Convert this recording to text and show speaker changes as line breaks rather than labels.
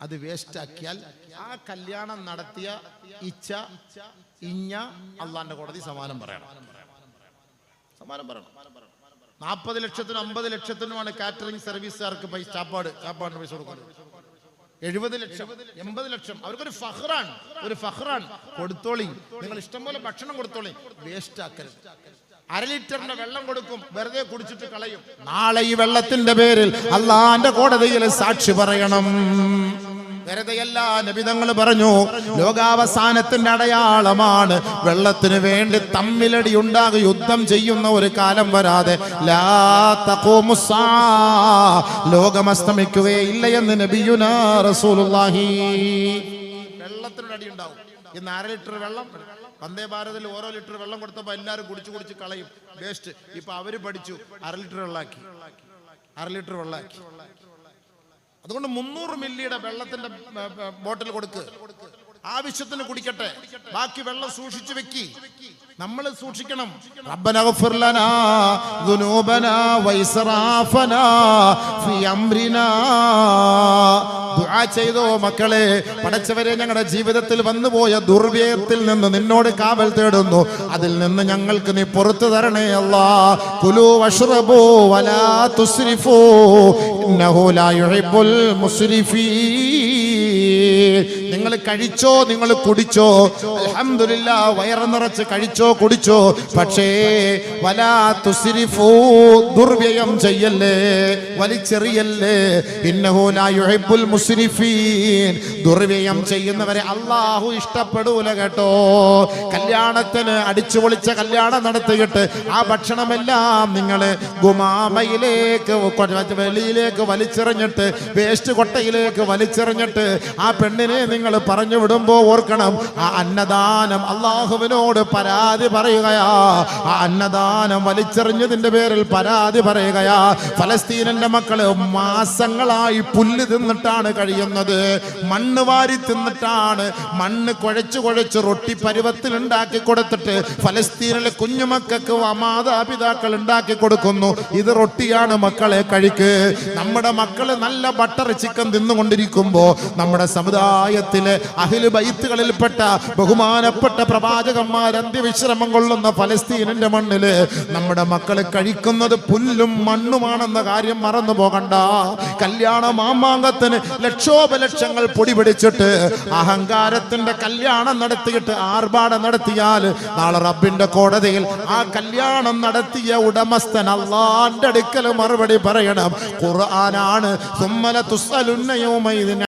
അത് വേസ്റ്റ് ആക്കിയാൽ ആ കല്യാണം നടത്തിയ അള്ളാന്റെ കോടതി സമാനം പറയണം. 40 ലക്ഷത്തിനും 50 ലക്ഷത്തിനുമാണ് കാറ്ററിംഗ് സർവീസുകാർക്ക് ചാപ്പാടിന് പൈസ കൊടുക്കുന്നത്. 70 ലക്ഷം 80 ലക്ഷം അവർക്കൊരു ഫഖ്റാണ്. കൊടുത്തോളി, നിങ്ങൾ ഇഷ്ടംപോലെ ഭക്ഷണം കൊടുത്തോളി, വേസ്റ്റ് ആക്കരുത്. 1/2 ലിറ്ററിന്റെ വെള്ളം കൊടുക്കും, വെറുതെ കുടിച്ചിട്ട് കളയും. നാളെ ഈ വെള്ളത്തിന്റെ പേരിൽ അള്ളാന്റെ കോടതിയിൽ സാക്ഷി പറയണം. വെറുതെയല്ല, നബി തങ്ങൾ പറഞ്ഞു, ലോകാവസാനത്തിന്റെ അടയാളമാണ് വെള്ളത്തിന് വേണ്ടി തമ്മിലടി ഉണ്ടാകും, യുദ്ധം ചെയ്യുന്ന ഒരു കാലം വരാതെ ലാ തഖൂമുസ്സാ, ലോകം അസ്തമിക്കുകയില്ല എന്ന് നബിയുനാ റസൂലുള്ളാഹി. വെള്ളത്തിനടി ഉണ്ടാവും. ഇന്ന് 1/2 ലിറ്റർ വെള്ളം വന്ദേ ഭാരതിൽ ഓരോ ലിറ്റർ വെള്ളം കൊടുത്തപ്പോൾ എല്ലാവരും കുടിച്ച് കളയും, വേസ്റ്റ്. ഇപ്പൊ അവര് പഠിച്ചു 1/2 ലിറ്റർ വെള്ളാക്കി. അതുകൊണ്ട് 300 മില്ലിയുടെ വെള്ളത്തിന്റെ ബോട്ടിൽ കൊടുക്ക്, ആവശ്യത്തിന് കുടിക്കട്ടെ, ബാക്കി വെള്ളം സൂക്ഷിച്ചു വെക്കി. നമ്മൾ സൂക്ഷിക്കണം. റബ്ബനാ ഗഫിർ ലനാ ദുനൂബനാ വൈസ്റാഫനാ ഫീ അംരിനാ. ദുആ ചെയ്തോ മക്കളെ, പടച്ചവരെ ഞങ്ങളുടെ ജീവിതത്തിൽ വന്നുപോയ ദുർവ്യയത്തിൽ നിന്ന് നിന്നോട് കാവൽ തേടുന്നു, അതിൽ നിന്ന് ഞങ്ങൾക്ക് നീ പുറത്തു തരണേ അല്ലാഹ്. കുലൂ വഷ്റബൂ വലാ തുസ്രിഫൂ ഇന്നഹു ലാ യുഹിബ്ബുൽ മുസ്രിഫീൻ. നിങ്ങൾ കഴിച്ചോ, നിങ്ങൾ കുടിച്ചോ, അൽഹംദുലില്ലാഹ്, വയറ് നിറച്ച് കഴിച്ചോ കുടിച്ചോ, പക്ഷേ വലാ തുസ്രിഫൂ, ദുർവ്യയം ചെയ്യല്ലേ, വലിച്ചെറിയല്ലേ. ഇന്നഹു ലാ യുഹിബ്ബുൽ മുസ്രിഫീൻ, ദുർവ്യയം ചെയ്യുന്നവരെ അല്ലാഹു ഇഷ്ടപ്പെടൂല കേട്ടോ. കല്യാണത്തിന് അടിച്ചു പൊളിച്ച കല്യാണം നടത്തിയിട്ട് ആ ഭക്ഷണമെല്ലാം നിങ്ങൾ ഗുമാമയിലേക്ക് വെളിയിലേക്ക് വലിച്ചെറിഞ്ഞിട്ട്, വേസ്റ്റ് കൊട്ടയിലേക്ക് വലിച്ചെറിഞ്ഞിട്ട് ആ പെണ്ണിനെ നിങ്ങൾ പറഞ്ഞു വിടുമ്പോ ഓർക്കണം, ആ അന്നദാനം അല്ലാഹുവിനോട് പരാതി പറയുകയാ. ആ അന്നദാനം വലിച്ചെറിഞ്ഞതിന്റെ പേരിൽ പരാതി പറയുകയാ. ഫലസ്തീനിന്റെ മക്കള് മാസങ്ങളായി പുല്ല് തിന്നിട്ടാണ് കഴിയുന്നത്, മണ്ണ് വാരി തിന്നിട്ടാണ്, മണ്ണ് കുഴച്ച് റൊട്ടി പരുവത്തിൽ ഉണ്ടാക്കി കൊടുത്തിട്ട് ഫലസ്തീനിലെ കുഞ്ഞുമക്കൾക്ക് മാതാപിതാക്കൾ ഉണ്ടാക്കി കൊടുക്കുന്നു. ഇത് റൊട്ടിയാണ് മക്കളെ, കഴിക്ക്. നമ്മുടെ മക്കള് നല്ല ബട്ടർ ചിക്കൻ തിന്നുകൊണ്ടിരിക്കുമ്പോ നമ്മുടെ സമുദായത്തിലെ അഹ്ലു ബൈത്തുകളിൽപ്പെട്ട ബഹുമാനപ്പെട്ട പ്രവാചകന്മാർ അന്ത്യവിശ്രമം കൊള്ളുന്ന ഫലസ്തീനിന്റെ മണ്ണില് നമ്മുടെ മക്കള് കഴിക്കുന്നത് പുല്ലും മണ്ണുമാണെന്ന കാര്യം മറന്നു പോകണ്ട. കല്യാണ മാമാങ്കത്തിന് ലക്ഷോപലക്ഷങ്ങൾ പൊടി പിടിച്ചിട്ട് അഹങ്കാരത്തിന്റെ കല്യാണം നടത്തിയിട്ട് ആർഭാടം നടത്തിയാൽ നാളെ റബ്ബിന്റെ കോടതിയിൽ ആ കല്യാണം നടത്തിയ ഉടമസ്ഥൻ അല്ലാഹുവിന്റെ അടുക്കൽ മറുപടി പറയണം. ഖുർആനാണ്, സുമ്മല തുസ്അലുന്ന യൗമഇദിൻ